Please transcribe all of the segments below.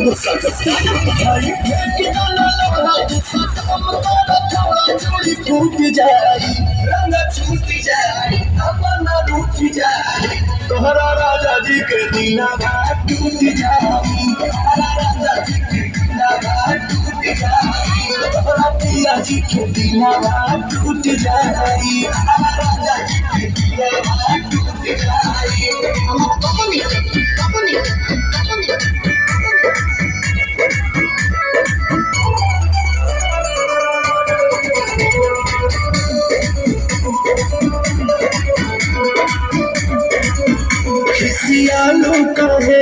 भाई फेंक दो लोहा सतम तोरा थोड़ा चोरी टूट जाई रंग छूट जाई अपना रूठ जाई तोहरा राजा जी के दीना घाट टूट जाई तोहरा राजा जी के दीना घाट टूट जाई तोहरा पिया जी के दीना घाट टूट जाई तोहरा राजा जी के दीना घाट टूट जाई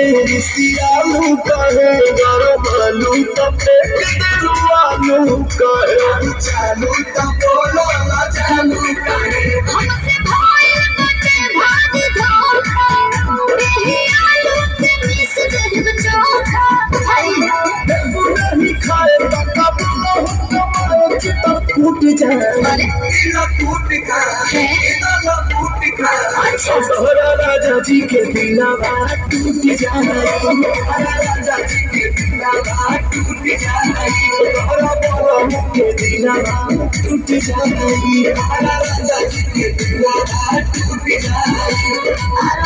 सियालू कहे गरम आलू तो फेंक देलू आलू कहे चालू तो बोलो ना चालू कहे हमसे भाई बटे भागी धोखा यही आलू के मिस देव चोखा नहीं खाए तो कब कमाए चिता टूट जाए टूट खाए टूट खाए तोहरा राजा जी के दीना बात टूट जाए तोहरा राजा जी के दीना बात टूट जाए तोहरा बाबा के दीना बात टूट जाए तोहरा राजा जी के दीना बात टूट जाए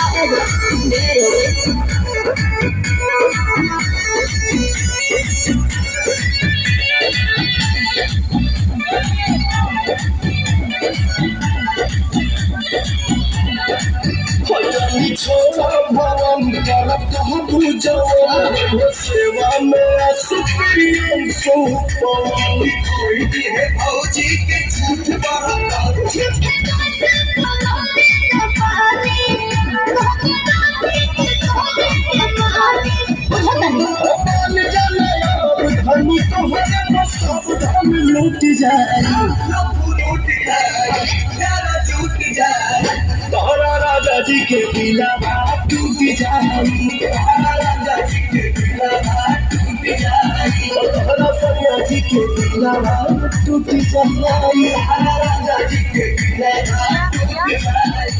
छोड़ा भवन करब कहाँ बुझाओ सेवा में सुप्रियम सुपवन कोई भी है भौजी के झूठ बड़ा झूठे गाते भलोरे न पानी धोखे डाले के धोखे के मारे बुझतनी मान जाने अब धनी तो है सब धन लूट जाए लूट जाए यारा झूठ जाए तोहरा राजा जी के दिला बात टूट जाए तोहरा राजा जी के दिला बात टूट जाए तोहरा सैया जी के दिला बात टूट जाए तोहरा राजा जी के दिला बात टूट जाए